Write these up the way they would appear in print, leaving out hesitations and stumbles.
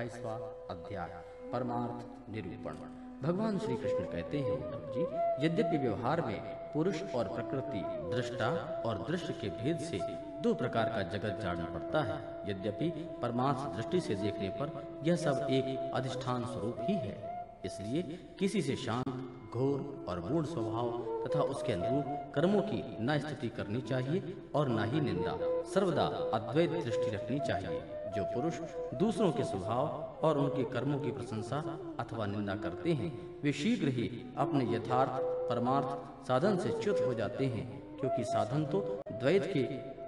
28वां अध्याय परमार्थ निरूपण। भगवान श्री कृष्ण कहते हैं, उद्धव जी, यद्यपि व्यवहार में पुरुष और प्रकृति, दृष्टा और दृश्य के भेद से दो प्रकार का जगत जानना पड़ता है, यद्यपि परमार्थ दृष्टि से देखने पर यह सब एक अधिष्ठान स्वरूप ही है। इसलिए किसी से शांत, घोर और मूढ़ स्वभाव तथा उसके अनुरूप कर्मों की न स्तुति करनी चाहिए और न ही निंदा, सर्वदा अद्वैत दृष्टि रखनी चाहिए। जो पुरुष दूसरों के स्वभाव और उनके कर्मों की प्रशंसा अथवा निंदा करते हैं, वे शीघ्र ही अपने यथार्थ परमार्थ साधन से च्युत हो जाते हैं, क्योंकि साधन तो द्वैत के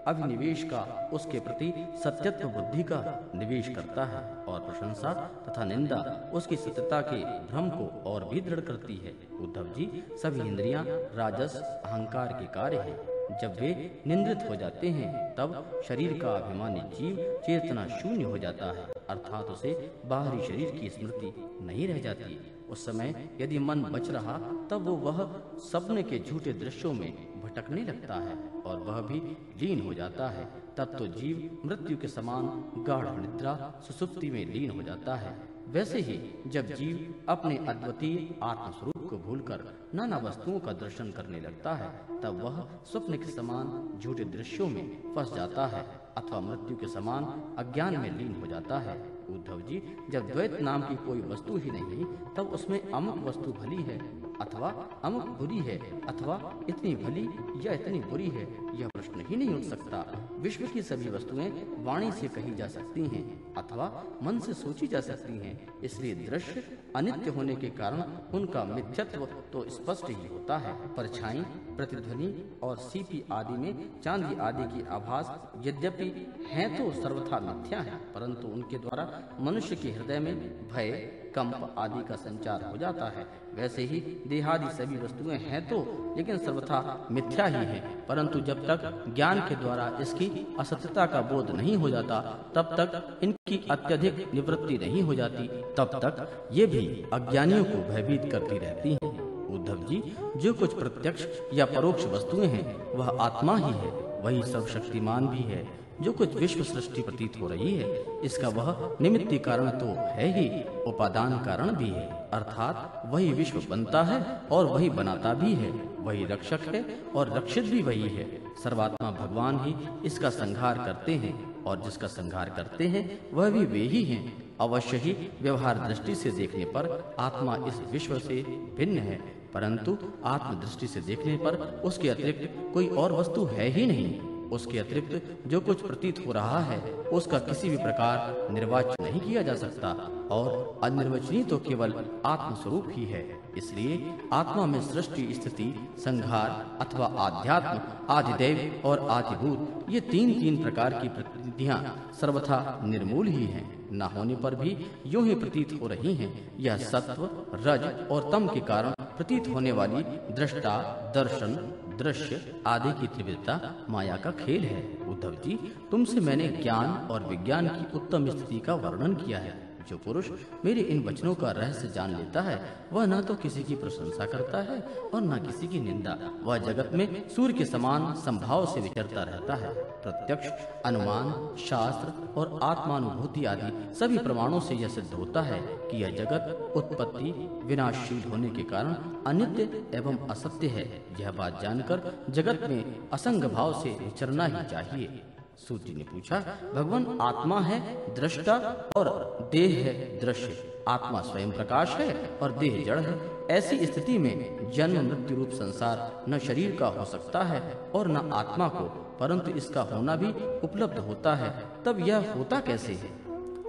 अभिनिवेश का, उसके प्रति सत्यत्व बुद्धि का निवेश करता है, और प्रशंसा तथा निंदा उसकी सत्यता के भ्रम को और भी दृढ़ करती है। उद्धव जी, सभी इंद्रियां राजस अहंकार के कार्य हैं। जब वे निंद्रित हो जाते हैं, तब शरीर का अभिमानी जीव चेतना शून्य हो जाता है, अर्थात उसे बाहरी शरीर की स्मृति नहीं रह जाती। उस समय यदि मन बच रहा, तब वह सपने के झूठे दृश्यों में भटकने लगता है और वह भी लीन हो जाता है। तब तो जीव मृत्यु के समान गाढ़ निद्रा सुसुप्ति में लीन हो जाता है। वैसे ही जब जीव अपने अद्वितीय आत्मस्वरूप को भूलकर नाना वस्तुओं का दर्शन करने लगता है, तब वह स्वप्न के समान झूठे दृश्यों में फंस जाता है अथवा मृत्यु के समान अज्ञान में लीन हो जाता है। उद्धव जी, जब द्वैत नाम की कोई वस्तु ही नहीं, तब उसमें अमुक वस्तु भली है अथवा अमुक बुरी है, अथवा इतनी भली या इतनी बुरी है, यह प्रश्न ही नहीं उठ सकता। विश्व की सभी वस्तुएं वाणी से कही जा सकती हैं अथवा मन से सोची जा सकती हैं। इसलिए दृश्य अनित्य होने के कारण उनका मिथ्यत्व तो स्पष्ट ही होता है। परछाई, प्रतिध्वनि और सीपी आदि में चांदी आदि की आभास यद्यपि हैं तो सर्वथा मिथ्या है, परंतु उनके द्वारा मनुष्य के हृदय में भय, कंप आदि का संचार हो जाता है। वैसे ही देहादि सभी वस्तुएं हैं तो लेकिन सर्वथा मिथ्या ही हैं, परंतु जब तक ज्ञान के द्वारा इसकी असत्यता का बोध नहीं हो जाता, तब तक इनकी अत्यधिक निवृत्ति नहीं हो जाती, तब तक ये भी अज्ञानियों को भयभीत करती रहती हैं। उद्धव जी, जो कुछ प्रत्यक्ष या परोक्ष वस्तुएं हैं, वह आत्मा ही है, वही सर्वशक्तिमान भी है। जो कुछ विश्व सृष्टि प्रतीत हो रही है, इसका वह निमित्त कारण तो है ही, उपादान कारण भी है, अर्थात वही विश्व बनता है और वही बनाता भी है, वही रक्षक है और रक्षित भी वही है। सर्वात्मा भगवान ही इसका संहार करते हैं, और जिसका संहार करते हैं वह भी वे ही हैं। अवश्य ही व्यवहार दृष्टि से देखने पर आत्मा इस विश्व से भिन्न है, परंतु आत्म दृष्टि से देखने पर उसके अतिरिक्त कोई और वस्तु है ही नहीं। उसके अतिरिक्त जो कुछ प्रतीत हो रहा है, उसका किसी भी प्रकार निर्वाचन नहीं किया जा सकता, और अनिर्वचनीय तो केवल आत्मस्वरूप ही है। इसलिए आत्मा में सृष्टि, स्थिति, संहार अथवा आध्यात्म, आदिदेव और आदिभूत, ये तीन प्रकार की प्रकृतियां सर्वथा निर्मूल ही हैं। न होने पर भी यूं ही प्रतीत हो रही हैं। यह सत्व, रज और तम के कारण प्रतीत होने वाली दृष्टा, दर्शन, दृश्य आदि की त्रिविधता माया का खेल है। उद्धव जी, तुमसे मैंने ज्ञान और विज्ञान की उत्तम स्थिति का वर्णन किया है। जो पुरुष मेरे इन वचनों का रहस्य जान लेता है, वह न तो किसी की प्रशंसा करता है और न किसी की निंदा। वह जगत में सूर्य के समान संभाव से विचरता रहता है। प्रत्यक्ष, अनुमान, शास्त्र और आत्मानुभूति आदि सभी प्रमाणों से यह सिद्ध होता है कि यह जगत उत्पत्ति विनाशशील होने के कारण अनित्य एवं असत्य है। यह बात जानकर जगत में असंग भाव से विचरना ही चाहिए। सूत जी ने पूछा, भगवान आत्मा है दृष्टा और देह है दृश्य। आत्मा स्वयं प्रकाश है और देह जड़ है। ऐसी स्थिति में जन्म मृत्यु रूप संसार न शरीर का हो सकता है और न आत्मा को, परंतु इसका होना भी उपलब्ध होता है। तब यह होता कैसे है?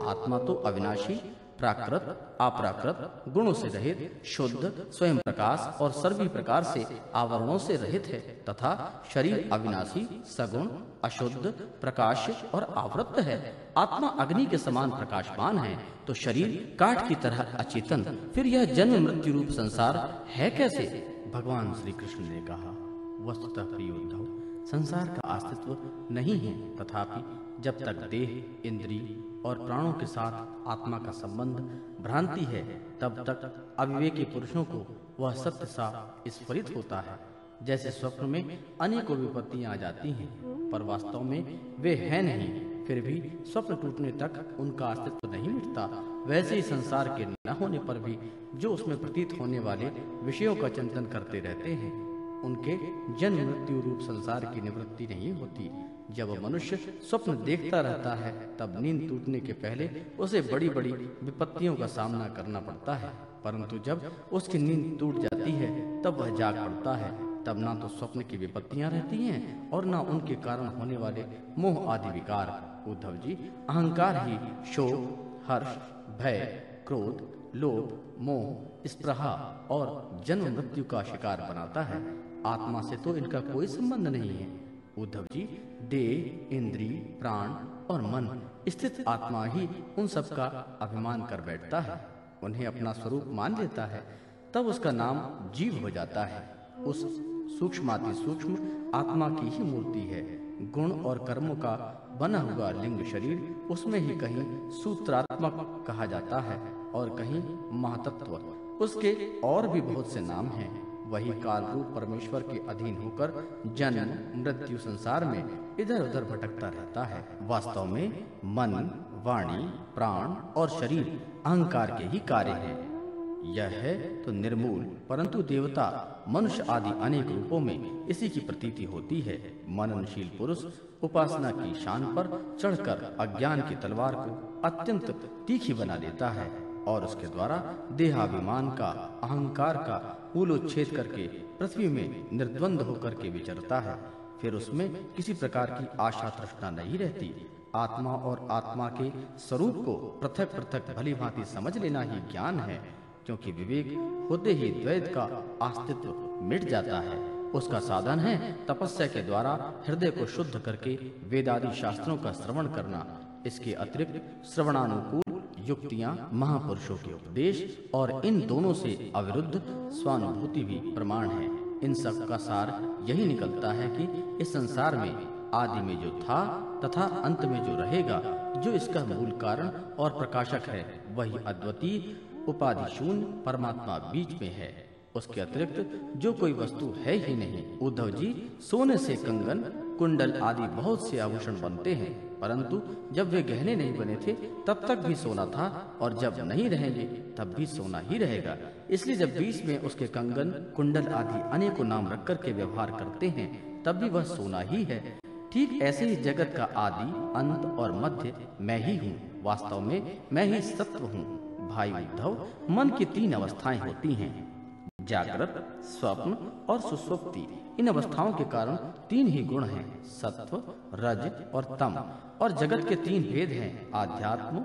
आत्मा तो अविनाशी, प्राकृत, अप्राकृत, गुणों से रहित, शुद्ध, स्वयं प्रकाश और सभी प्रकार से आवरणों से रहित है, तथा शरीर अविनाशी, सगुण, अशुद्ध, प्रकाश और आवृत्त है। आत्मा अग्नि के समान प्रकाशमान है, तो शरीर काठ की तरह अचेतन। फिर यह जन्म मृत्यु रूप संसार है कैसे? भगवान श्री कृष्ण ने कहा, वस्तुतः प्रिय उद्धव, संसार का अस्तित्व नहीं है, तथापि जब तक देह, इंद्रिय और प्राणों के साथ आत्मा का संबंध भ्रांति है, तब तक अविवेकी पुरुषों को वह सत्य सा स्फुरित होता है। जैसे स्वप्न में अनेकों विपत्तियां आ जाती हैं, पर वास्तव में वे हैं नहीं, फिर भी स्वप्न टूटने तक उनका अस्तित्व नहीं मिटता। वैसे ही संसार के न होने पर भी जो उसमें प्रतीत होने वाले विषयों का चिंतन करते रहते हैं, उनके जन्म मृत्यु रूप संसार की निवृत्ति नहीं होती। जब मनुष्य स्वप्न देखता रहता है, तब नींद टूटने के पहले उसे बड़ी बड़ी विपत्तियों का सामना करना पड़ता है, परंतु जब उसकी नींद टूट जाती है तब वह जाग पड़ता है। तब ना तो स्वप्न की विपत्तियां रहती हैं और ना उनके कारण होने वाले मोह आदि विकार। उद्धव जी, अहंकार ही शोक, हर्ष, भय, क्रोध, लोभ, मोह, स्पृहा और जन्म मृत्यु का शिकार बनाता है। आत्मा से तो इनका कोई संबंध नहीं है। उद्धव जी, देह, इंद्रिय, प्राण और मन स्थित आत्मा ही उन सब का अभिमान कर बैठता है, उन्हें अपना स्वरूप मान लेता है, तब उसका नाम जीव हो जाता है। उस सूक्ष्माति सूक्ष्म आत्मा की ही मूर्ति है। गुण और कर्मों का बना हुआ लिंग शरीर, उसमें ही कहीं सूत्रात्मक कहा जाता है और कहीं महातत्व। उसके और भी बहुत से नाम हैं। वही काल रूप परमेश्वर के अधीन होकर जन्म मृत्यु संसार में इधर उधर भटकता रहता है। वास्तव में मन, वाणी, प्राण और शरीर अहंकार के ही कार्य हैं। यह है तो निर्मूल, परंतु देवता, मनुष्य आदि अनेक रूपों में इसी की प्रतीति होती है। मननशील पुरुष उपासना की शान पर चढ़कर अज्ञान की तलवार को अत्यंत तीखी बना देता है और उसके द्वारा देहाभिमान का, अहंकार का मूलोच्छेद करके पृथ्वी में निर्द्वंद होकर के विचरता है। फिर उसमें किसी प्रकार की आशा तृष्णा नहीं रहती। आत्मा और आत्मा के स्वरूप को पृथक पृथक भली भांति समझ लेना ही ज्ञान है, क्योंकि विवेक होते ही द्वैत का अस्तित्व मिट जाता है। उसका साधन है तपस्या के द्वारा हृदय को शुद्ध करके वेदादि शास्त्रों का श्रवण करना। इसके अतिरिक्त श्रवणानुकूल युक्तियां, महापुरुषों के उपदेश और इन दोनों से अविरुद्ध स्वानुभूति भी प्रमाण है। इन सब का सार यही निकलता है कि इस संसार में आदि में जो था तथा अंत में जो रहेगा, जो इसका मूल कारण और प्रकाशक है, वही अद्वितीय उपाधि शून्य परमात्मा बीच में है। उसके अतिरिक्त जो कोई वस्तु है ही नहीं। उद्धव जी, सोने से कंगन, कुंडल आदि बहुत से आभूषण बनते हैं, परंतु जब वे गहने नहीं बने थे तब तक भी सोना था, और जब नहीं रहेंगे तब भी सोना ही रहेगा। इसलिए जब बीच में उसके कंगन, कुंडल आदि अनेकों नाम रख कर के व्यवहार करते हैं, तब भी वह सोना ही है। ठीक ऐसे ही जगत का आदि, अंत और मध्य मैं ही हूँ। वास्तव में मैं ही सत्व हूँ। भाई उद्धव, मन की 3 अवस्थाएं होती हैं, जागृत, स्वप्न और सुषुप्ति। इन अवस्थाओं के कारण 3 ही गुण हैं, सत्व, रज और तम। और जगत के 3 भेद हैं, आध्यात्म,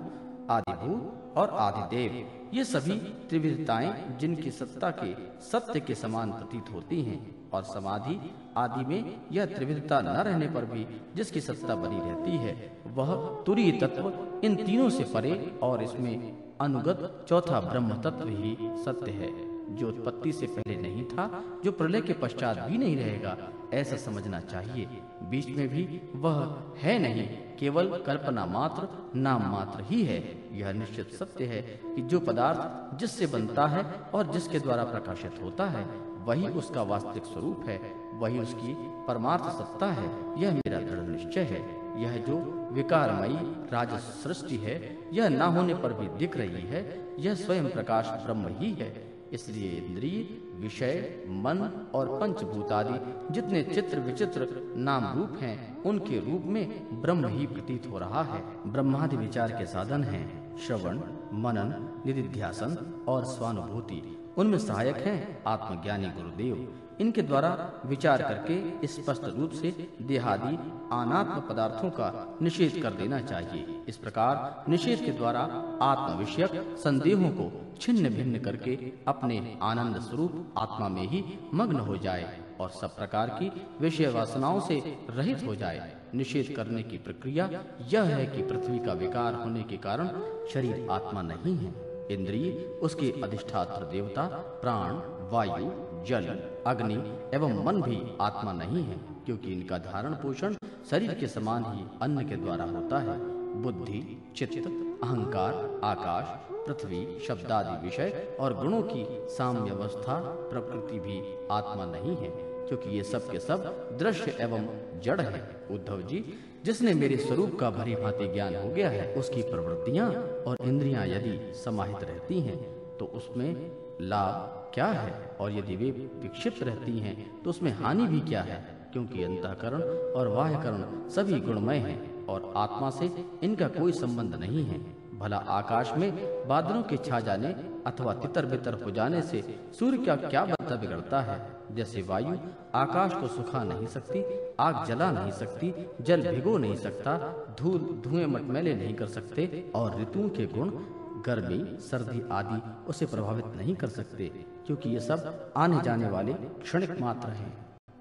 आदिभूत और आदिदेव। ये सभी त्रिविधताएं जिनकी सत्ता के सत्य के समान प्रतीत होती हैं, और समाधि आदि में यह त्रिविधता न रहने पर भी जिसकी सत्ता बनी रहती है, वह तुरीय तत्व इन तीनों से परे और इसमें अनुगत चौथा ब्रह्म तत्व ही सत्य है, जो उत्पत्ति से पहले नहीं था, जो प्रलय के पश्चात भी नहीं रहेगा, ऐसा समझना चाहिए। बीच में भी वह है नहीं, केवल कल्पना मात्र, नाम मात्र ही है। यह निश्चित सत्य है कि जो पदार्थ जिससे बनता है और जिसके द्वारा प्रकाशित होता है, वही उसका वास्तविक स्वरूप है, वही उसकी परमार्थ सत्ता है। यह मेरा दृढ़ निश्चय है। यह जो विकारमयी राजस सृष्टि है, यह ना होने पर भी दिख रही है, यह स्वयं प्रकाश ब्रह्म ही है। इसलिए इंद्रिय, विषय, मन और पंचभूत आदि जितने चित्र विचित्र नाम रूप हैं, उनके रूप में ब्रह्म ही प्रतीत हो रहा है। ब्रह्मादि विचार के साधन हैं श्रवण, मनन, निधिध्यासन और स्वानुभूति। उनमें सहायक हैं आत्मज्ञानी गुरुदेव। इनके द्वारा विचार करके स्पष्ट रूप से देहादि अनात्म पदार्थों का निषेध कर देना चाहिए। इस प्रकार निषेध के द्वारा आत्म विषयक संदेहों को छिन्न भिन्न करके अपने आनंद स्वरूप आत्मा में ही मग्न हो जाए और सब प्रकार की विषय वासनाओं से रहित हो जाए। निषेध करने की प्रक्रिया यह है कि पृथ्वी का विकार होने के कारण शरीर आत्मा नहीं है। इंद्रिय, उसके अधिष्ठात्र देवता, प्राण, वायु, जल, अग्नि एवं मन भी आत्मा नहीं है, क्योंकि इनका धारण पोषण शरीर के समान ही अन्न के द्वारा होता है। बुद्धि, चित्त, अहंकार, आकाश, पृथ्वी, शब्दादि विषय और गुणों की साम्यावस्था प्रकृति भी आत्मा नहीं है। क्योंकि ये सब के सब दृश्य एवं जड़ है। उद्धव जी, जिसने मेरे स्वरूप का भली भांति ज्ञान हो गया है, उसकी प्रवृत्तियां और इंद्रियां यदि समाहित रहती हैं तो उसमें लाभ क्या है, और यदि वे विक्षिप्त रहती हैं तो उसमें हानि भी क्या है, क्योंकि अंतःकरण और बाह्यकरण सभी गुणमय हैं और आत्मा से इनका कोई संबंध नहीं है। भला आकाश में बादलों के छा जाने अथवा तितर बितर हो जाने से सूर्य का क्या बदला बिगड़ता है? जैसे वायु आकाश को सुखा नहीं सकती, आग जला नहीं सकती, जल भिगो नहीं सकता, धूल धुएं मटमैले नहीं कर सकते, और ऋतुओं के गुण गर्मी सर्दी आदि उसे प्रभावित नहीं कर सकते, क्योंकि ये सब आने जाने वाले क्षणिक मात्र हैं,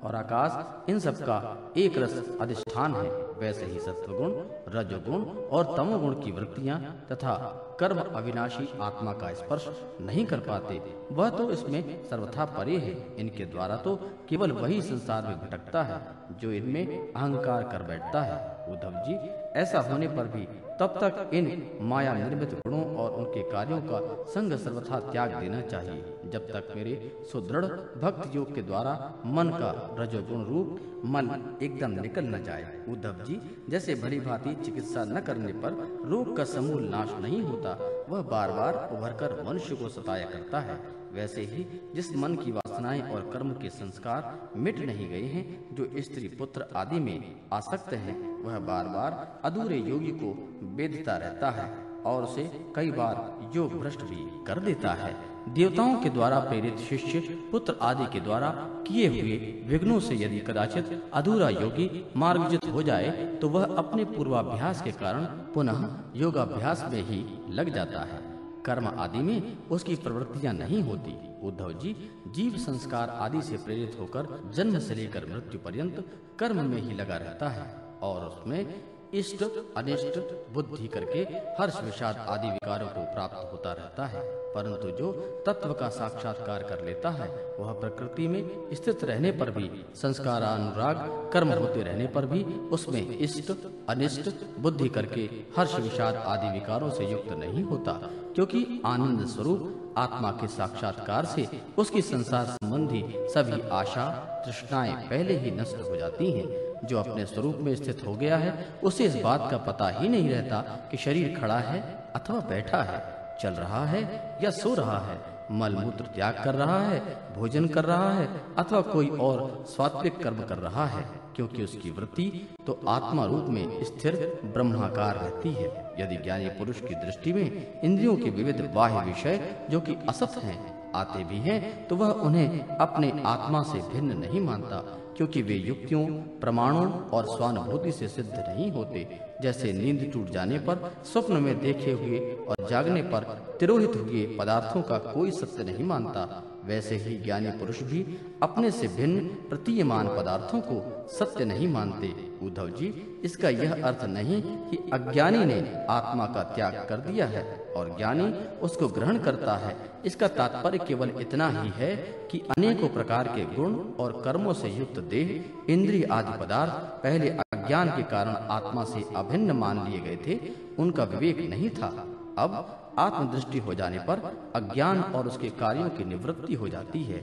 और आकाश इन सब का एक रस अधिष्ठान है। वैसे ही सत्वगुण, रजोगुण और तमोगुण की वृत्तियां तथा कर्म अविनाशी आत्मा का स्पर्श नहीं कर पाते। वह तो इसमें सर्वथा परे है। इनके द्वारा तो केवल वही संसार में भटकता है जो इनमें अहंकार कर बैठता है। उद्धव जी, ऐसा होने पर भी तब तक इन माया निर्मित गुणों और उनके कार्यों का संग सर्वथा त्याग देना चाहिए, जब तक मेरे सुदृढ़ भक्त योग के द्वारा मन का रजोगुण रूप मन एकदम निकल न जाए। उद्धव जी, जैसे भली भांति चिकित्सा न करने पर रोग का समूल नाश नहीं होता, वह बार बार उभरकर मनुष्य को सताया करता है, वैसे ही जिस मन की वासनाएं और कर्म के संस्कार मिट नहीं गए हैं, जो स्त्री पुत्र आदि में आसक्त हैं, वह बार बार अधूरे योगी को बेधता रहता है और उसे कई बार योग भ्रष्ट भी कर देता है। देवताओं के द्वारा प्रेरित शिष्य पुत्र आदि के द्वारा किए हुए विघ्नों से यदि कदाचित अधूरा योगी मार्गजित हो जाए तो वह अपने पूर्वाभ्यास के कारण पुनः योगाभ्यास में ही लग जाता है। कर्म आदि में उसकी प्रवृत्तियां नहीं होती। उद्धव जी, जीव संस्कार आदि से प्रेरित होकर जन्म से लेकर मृत्यु पर्यंत कर्म में ही लगा रहता है और उसमें इष्ट अनिष्ट बुद्धि करके हर्ष विषाद आदि विकारों को प्राप्त होता रहता है। परंतु जो तत्व का साक्षात्कार कर लेता है, वह प्रकृति में स्थित रहने पर भी, संस्कारानुराग कर्म होते रहने पर भी उसमें इष्ट अनिष्ट बुद्धि करके हर्ष विषाद आदि विकारों से युक्त नहीं होता, क्योंकि आनंद स्वरूप आत्मा के साक्षात्कार से उसकी संसार संबंधी सभी आशा तृष्णाएं पहले ही नष्ट हो जाती हैं। जो अपने स्वरूप में स्थित हो गया है, उसे इस बात का पता ही नहीं रहता कि शरीर खड़ा है अथवा बैठा है, चल रहा है या सो रहा है, मल मूत्र त्याग कर रहा है, भोजन कर रहा है अथवा कोई और सात्विक कर्म कर रहा है, क्योंकि उसकी वृत्ति तो आत्मा रूप में स्थिर ब्रह्माकार रहती है। यदि ज्ञानी पुरुष की दृष्टि में इंद्रियों के विविध बाह्य विषय जो कि असत हैं आते भी हैं, तो वह उन्हें अपने आत्मा से भिन्न नहीं मानता, क्योंकि वे युक्तियों, प्रमाणों और स्वानुभूति से सिद्ध नहीं होते। जैसे नींद टूट जाने पर स्वप्न में देखे हुए और जागने पर तिरोहित हुए पदार्थों का कोई सत्य नहीं मानता, वैसे ही ज्ञानी पुरुष भी अपने से भिन्न प्रतीयमान पदार्थों को सत्य नहीं मानते। उद्धव जी, इसका यह अर्थ नहीं कि अज्ञानी ने आत्मा का त्याग कर दिया है और ज्ञानी उसको ग्रहण करता है। इसका तात्पर्य केवल इतना ही है कि अनेकों प्रकार के गुण और कर्मों से युक्त देह, इंद्रिय आदि पदार्थ पहले अज्ञान के कारण आत्मा से अभिन्न मान लिए गए थे, उनका विवेक नहीं था। अब आत्मदृष्टि हो जाने पर अज्ञान और उसके कार्यों की निवृत्ति हो जाती है।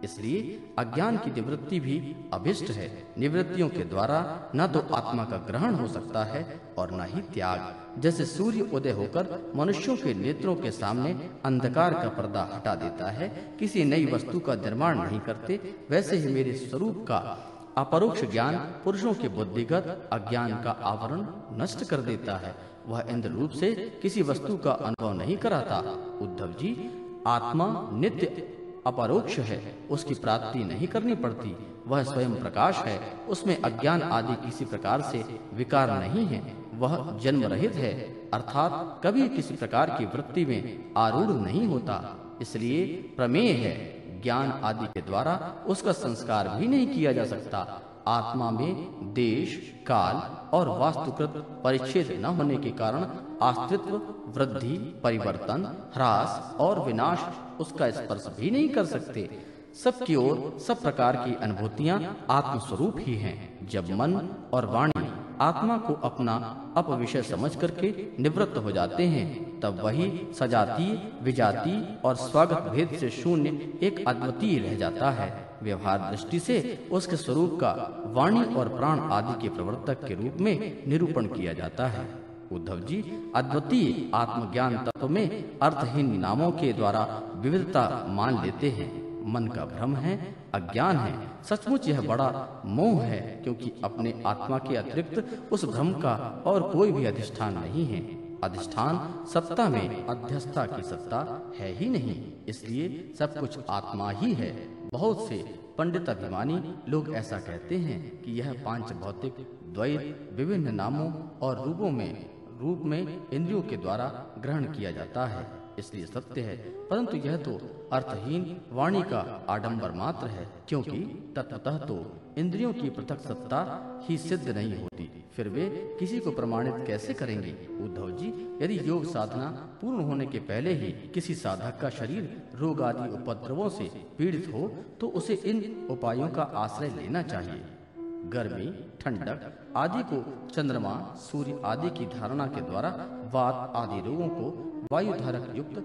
इसलिए अज्ञान की निवृत्ति भी अभिष्ट है। निवृत्तियों के द्वारा न तो आत्मा का ग्रहण हो सकता है और न ही त्याग। जैसे सूर्य उदय होकर मनुष्यों के नेत्रों के सामने अंधकार का पर्दा हटा देता है, किसी नई वस्तु का निर्माण नहीं करते, वैसे ही मेरे स्वरूप का अपरोक्ष ज्ञान पुरुषों के बुद्धिगत अज्ञान का आवरण नष्ट कर देता है। वह इंद्र रूप से किसी वस्तु का अनुभव नहीं कराता। उद्धव जी, आत्मा नित्य अपरोक्ष है, उसकी प्राप्ति नहीं करनी पड़ती। वह स्वयं प्रकाश है, उसमें अज्ञान आदि किसी प्रकार से विकार नहीं है। वह जन्म रहित है, अर्थात कभी किसी प्रकार की वृत्ति में आरूढ़ नहीं होता, इसलिए प्रमेय है। ज्ञान आदि के द्वारा उसका संस्कार भी नहीं किया जा सकता। आत्मा में देश, काल और वास्तुकृत परिच्छेद न होने के कारण अस्तित्व, वृद्धि, परिवर्तन, ह्रास और विनाश उसका स्पर्श भी नहीं कर सकते। सबकी ओर सब प्रकार की अनुभूतियां आत्मस्वरूप ही हैं। जब मन और वाणी आत्मा को अपना अपविषय समझ करके निवृत्त हो जाते हैं, तब वही सजातीय, विजातीय और स्वागत भेद से शून्य एक अद्वितीय रह जाता है। व्यवहार दृष्टि से उसके स्वरूप का वाणी और प्राण आदि के प्रवर्तक के रूप में निरूपण किया जाता है। उद्धव जी अद्वितीय आत्मज्ञान तत्व में अर्थहीन नामों के द्वारा विविधता मान लेते हैं। मन का भ्रम है, अज्ञान है। सचमुच यह बड़ा मोह है, क्योंकि अपने आत्मा के अतिरिक्त उस भ्रम का और कोई भी अधिष्ठान नहीं है। अधिष्ठान सत्ता में अध्यस्था की सत्ता है ही नहीं, इसलिए सब कुछ आत्मा ही है। बहुत से पंडित अभिमानी लोग ऐसा कहते हैं कि यह पांच भौतिक द्वैत विभिन्न नामों और रूप में इंद्रियों के द्वारा ग्रहण किया जाता है, इसलिए सत्य है। परंतु यह तो अर्थहीन वाणी का आडंबर मात्र है, क्योंकि तत्वतः तो इंद्रियों की पृथक सत्ता ही सिद्ध नहीं होती, फिर वे किसी को प्रमाणित कैसे करेंगे? उद्धव जी, यदि योग साधना पूर्ण होने के पहले ही किसी साधक का शरीर रोग आदि उपद्रवों से पीड़ित हो, तो उसे इन उपायों का आश्रय लेना चाहिए। गर्मी, ठंडक आदि को चंद्रमा, सूर्य आदि की धारणा के द्वारा, वात आदि रोगों को वायु धारक युक्त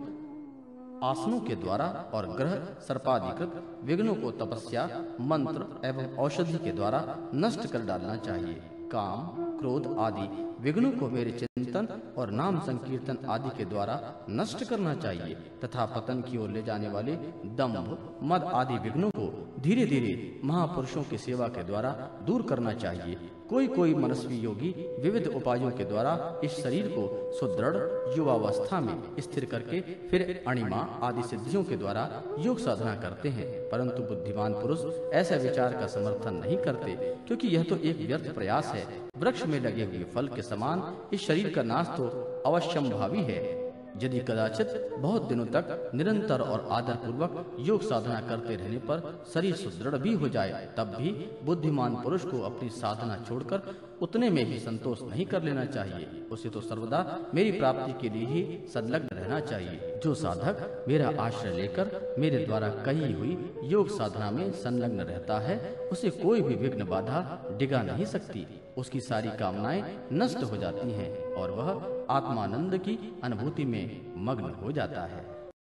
आसनों के द्वारा और ग्रह सर्पाधिकृत विघ्नों को तपस्या, मंत्र एवं औषधि के द्वारा नष्ट कर डालना चाहिए। काम, क्रोध आदि विघ्नों को मेरे चिंतन और नाम संकीर्तन आदि के द्वारा नष्ट करना चाहिए, तथा पतन की ओर ले जाने वाले दंभ, मद आदि विघ्नों को धीरे धीरे महापुरुषों की सेवा के द्वारा दूर करना चाहिए। कोई मनस्वी योगी विविध उपायों के द्वारा इस शरीर को सुदृढ़ युवावस्था में स्थिर करके फिर अणिमा आदि सिद्धियों के द्वारा योग साधना करते हैं, परंतु बुद्धिमान पुरुष ऐसे विचार का समर्थन नहीं करते, क्योंकि यह तो एक व्यर्थ प्रयास है। वृक्ष में लगे हुए फल के समान इस शरीर का नाश तो अवश्यंभावी है। यदि कदाचित बहुत दिनों तक निरंतर और आदर पूर्वक योग साधना करते रहने पर शरीर सुदृढ़ भी हो जाए, तब भी बुद्धिमान पुरुष को अपनी साधना छोड़कर उतने में ही संतोष नहीं कर लेना चाहिए। उसे तो सर्वदा मेरी प्राप्ति के लिए ही संलग्न रहना चाहिए। जो साधक मेरा आश्रय लेकर मेरे द्वारा कही हुई योग साधना में संलग्न रहता है, उसे कोई भी विघ्न बाधा डिगा नहीं सकती। उसकी सारी कामनाएं नष्ट हो जाती हैं और वह आत्मानंद की अनुभूति में मग्न हो जाता है।